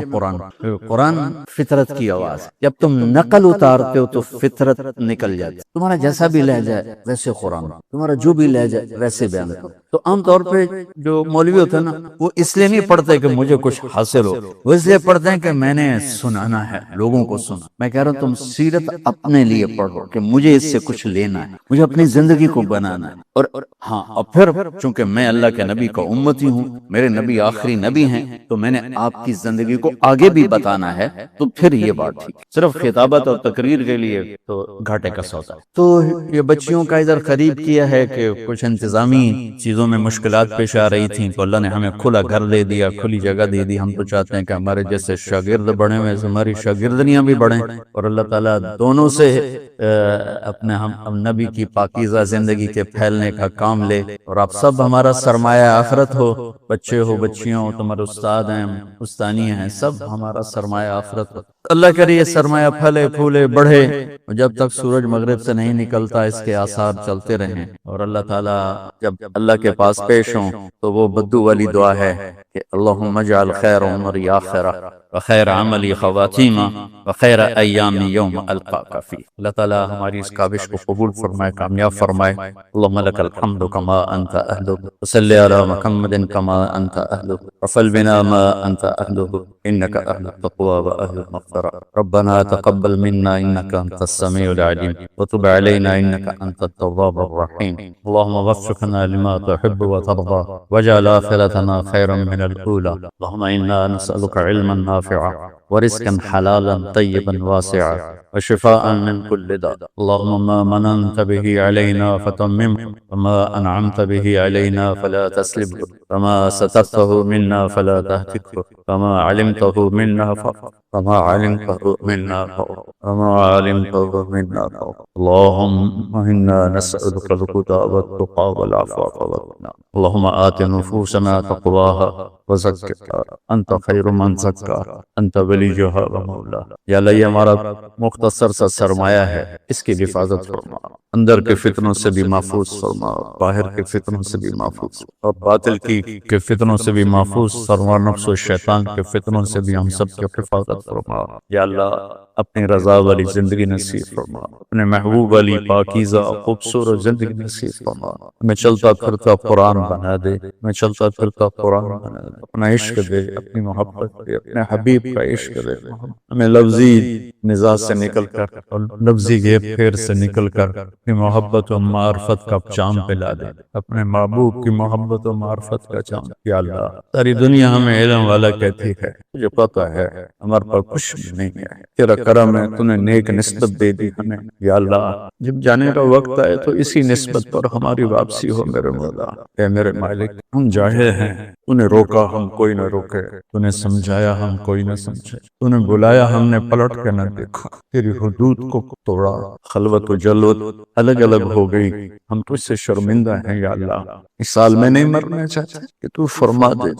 قرآن فطرت کی آواز، جب تم نقل اتارتے ہو تو فطرت نکل جاتی، تمہارا جیسا بھی لہجہ ہے ویسے قرآن، تمہارا جو بھی لہجہ ہے ویسے بیان کرو۔ تو عام طور پہ جو مولوی ہوتے ہیں نا، وہ اس لیے نہیں پڑھتے کہ مجھے کچھ حاصل ہو، وہ اس لیے پڑھتے ہیں کہ میں نے سنانا ہے، لوگوں کو سنا۔ میں کہہ رہا ہوں تم سیرت اپنے لیے پڑھو کہ مجھے اس سے کچھ لینا ہے، مجھے اپنی زندگی کو بنانا ہے، اور پھر چونکہ میں اللہ کے نبی کا امتی ہوں، میرے نبی آخری نبی ہیں، تو میں نے آپ کی زندگی کو آگے بھی بتانا ہے، تو پھر یہ بات ٹھیک، صرف خطابت اور تقریر کے لیے تو گھاٹے کا سودا ہے۔ تو یہ بچیوں کا ادھر قریب کیا ہے کہ کچھ انتظامی چیزوں میں مشکلات پیش آ رہی تھیں، تو اللہ نے ہمیں کھلا گھر دے دیا، کھلی جگہ دے دی۔ ہم تو چاہتے ہیں کہ ہمارے جیسے شاگرد بڑھیں، ویسے ہماری شاگردنیاں بھی بڑھیں، اور اللہ تعالیٰ دونوں سے اپنے ہم نبی کی پاکیزہ زندگی کے پھیلنے کا کام لے، اور آپ سب ہمارا سرمایہ آخرت ہو، بچے ہو، بچیاں ہو، تمہارے استاد ہیں، استانیہ ہیں، سب ہمارا سرمایہ آخرت ہو۔ اللہ کرے یہ سرمایہ پھلے پھولے بڑھے، جب تک سورج مغرب سے نہیں نکلتا اس کے آثار چلتے رہیں، اور اللہ تعالیٰ جب اللہ کے پاس پیش ہوں تو وہ بدو والی دعا ہے کہ اللہم اجعل خیر عمری آخرہ وخیر عملی خواتیمہ وخیر ایامی یوم القاک فی۔ اللہ تعالیٰ ہماری اس کاوش کو قبول فرمائے، کامیاب فرمائے۔ اللہم لک الحمد کما انت اہلہ، وصلی علی محمد کما انت اہلہ، وفعل بنا ما انت اہلہ، انک اہل التقوی و اہل المغفرہ۔ ربنا تقبل منا انک انت السمیع العلیم وتب علینا انک انت التواب الرحیم۔ اللہم وفقنا لما تحب وترضى واجعل آخرتنا خيرا من الأولى۔ اللهم إنا نسألك علما نافعا ورزقا حلالا طيبا واسعا وشفاء من كل داء۔ اللهم ما مننت به علينا فتممه، وما أنعمت به علينا فلا تسلبه، وما سترته منا فلا تهتكه، وما علمته منا وما علمته منا اللهم إنا نسألك الهدى والتقى والعفاف والغنى۔ اللهم آت نفوسنا تقواها وزکها انت خیر من زکاها انت ولیها و مولاها۔ یا اللہ یہ ہمارا مختصر سا سرمایہ ہے، اس کی حفاظت فرما، اندر کے فتنوں سے بھی محفوظ فرما، باہر کے فتنوں سے بھی محفوظ، اور باطل کے فتنوں سے بھی محفوظ فرما، نفس و شیطان کے فتنوں سے بھی ہم سب کی حفاظت فرما۔ یا اللہ اپنی رضا والی زندگی نصیب فرما، اپنے محبوب والی پاکیزہ خوبصورت زندگی نصیب فرما، ہمیں چلتا پھرتا قرآن بنا دے، ہمیں چلتا پھرتا قرآن بنا دے۔ اپنا عشق دے، اپنی محبت دے، اپنے حبیب کا عشق دے، ہمیں لفظی نزاع سے نکل کر اور لفظی گھیر پھیر سے نکل کر اپنی محبت و معرفت کا چاند پلا دے، اپنے محبوب کی محبت و معرفت کا چاند۔ یا اللہ ساری دنیا ہمیں علم والا کہتی ہے، مجھے پتا ہے ہمارے پر کچھ بھی نہیں ہے، تیرا کرم ہے، تو نے نیک نسبت دے دی ہمیں۔ یا اللہ جب جانے کا وقت آئے تو اسی نسبت پر ہماری واپسی ہو میرے مولا۔ اے میرے مالک ہم جاہل ہیں، تو نے روکا ہم کوئی نہ روکے، تو نے سمجھایا ہم کوئی نہ سمجھے، تو نے بلایا ہم نے پلٹ کے نہ دیکھا، تیری حدود کو توڑا، خلوت و جلوت الگ الگ ہو گئی، ہم تجھ سے شرمندہ ہیں۔ یا اللہ اس سال میں نہیں مرنا چاہتا کہ تو فرما دے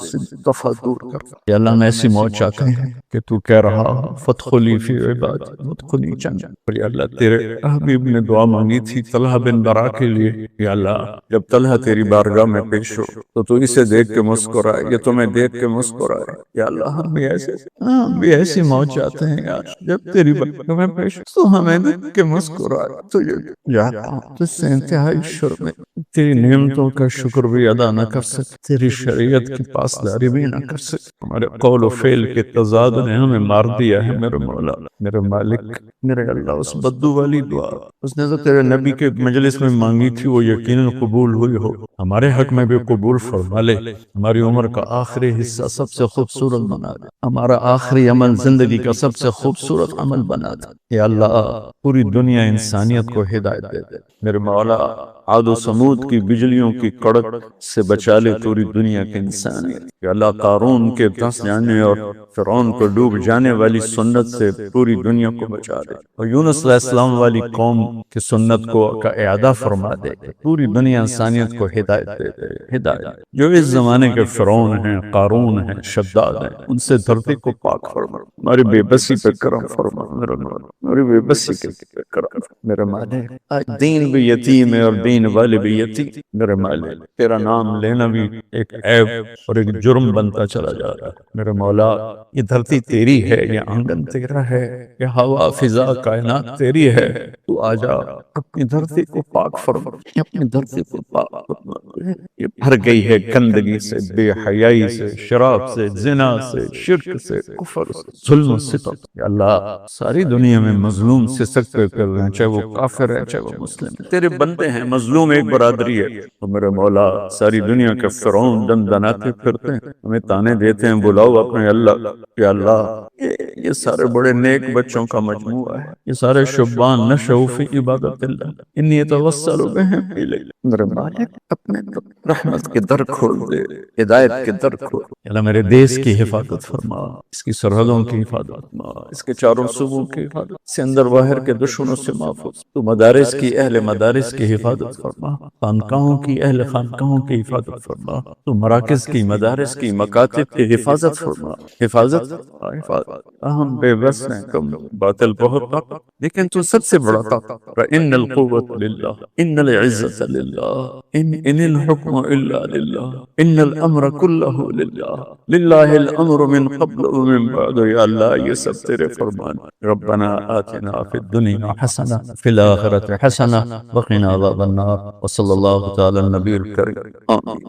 دفعہ دور کر۔ یا اللہ میں ایسی موت چاہتا ہوں کہ تو کہہ رہا فادخلی فی عبادی وادخلی جنتی۔ اور یا اللہ تیرے حبیب نے دعا مانگی تھی طلحہ بن برا کے لیے، یا اللہ جب طلحہ تیری بارگاہ میں پیش ہو تو اسے دیکھ کے مسکرائے، یہ تمہیں دیکھ کے مسکرائے۔ یا اللہ ہم بھی ایسی موت چاہتے ہیں یار، جب تیری بارگاہ میں پیش ہو تو ہمیں دیکھ کے مسکرائے۔ تو یا اللہ تجھ سے انتہائی شرم ہے، تیری نعمتوں کا شکر بھی ادا نہ کر سکے، تیری شریعت کی پاسداری بھی نہ کر سکے، ہمارے قول و فعل کے تضاد نے ہمیں مار دیا ہے میرے مولا۔ میرے مالک میرے اللہ اس بدو والی دعا اس نے تو تیرے نبی کے مجلس میں مانگی تھی، وہ یقیناً قبول ہوئی ہو، ہمارے حق میں بھی قبول فرما لے، ہماری عمر کا آخری حصہ سب سے خوبصورت بنا دے، ہمارا آخری عمل زندگی کا سب سے خوبصورت عمل بنا دے۔ یا اللہ پوری دنیا انسانیت کو ہدایت دے دے میرے مولا، عاد و سمود کی بجلیوں کی کڑک سے بچا لے پوری دنیا کے انسانیت۔ یا اللہ قارون کے دھس جانے اور فرعون کو ڈوب جانے والی سنت سے پوری دنیا کو بچا لے، اور یونس علیہ السلام والی قوم کی سنت کو کا اعادہ فرما دے، پوری دنیا انسانیت کو ہدایت دے دے۔ ہدایت جو اس زمانے کے فرعون ہیں، قارون ہیں، شداد ہیں، ان سے دھرتی کو پاک فرما، ہماری بے بسی پہ کرم فرما میرے مولا، ہماری بے بسی پہ کرم میرے مالک۔ آج دین بھی یتیم ہے اور دین والے بھی یتیم میرے مالک، تیرا نام لینا بھی ایک عیب اور ایک جرم بنتا چلا جا رہا ہے میرے مولا۔ یہ دھرتی تیری ہے، یہ آنگن تیرا ہے، یہ ہوا فضا کائنات تیری ہے، تو آجا اپنی دھرتی کو پاک فرما، اپنی دھرتی کو پاک فرما۔ یہ بھر گئی ہے گندگی سے، بے حیائی سے، شراب سے، زنا سے، شرک سے، کفر سے، ظلم و ستم۔ یا اللہ ساری دنیا میں مظلوم سے سخت کر رہے ہیں، چاہے وہ کافر ہے چاہے وہ مسلم ہے، تیرے بندے ہیں، مظلوم ایک برادری ہے، تو میرے مولا ساری دنیا کے فرعون دن دناتے پھرتے ہیں، ہمیں تانے دیتے ہیں، بلاؤ اپنے اللہ۔ یا اللہ یہ سارے بڑے نیک بچوں کا مجموعہ ہے، یہ سارے شبان نشؤوا فی عبادت اللہ، انی اتوسل بہم الیک۔ میرے مالک اپنے رحمت کے در کھول دے، ہدایت کے در کھول۔ یا اللہ میرے دیس کی حفاظت فرما، اس کی سرحدوں کی حفاظت فرما، اس کے چاروں صوبوں کی حفاظت، سے اندر باہر کے دشمنوں سے محفوظ۔ تو مدارس کی اہل مدارس کی حفاظت فرما، خانقاہوں کی اہل خانقاہوں کی حفاظت فرما، تو مراکز کی مدارس کی مکاتب کی حفاظت فرما، حفاظت ہم بے بس ہیں، تم باطل بہت طاقت، لیکن تو سب سے بڑا طاقت۔ ان القوت للہ ان العزت للہ ان الحکم الا للہ ان الامر کلہ للہ للہ الامر من قبل ومن بعد۔ یا اللہ یہ سب تیرے فرمان۔ ربنا آتنا فی الدنیا حسنہ فی الآخرۃ حسنہ وقنا عذاب النار، وصلی اللہ تعالی النبی الکریم آمین۔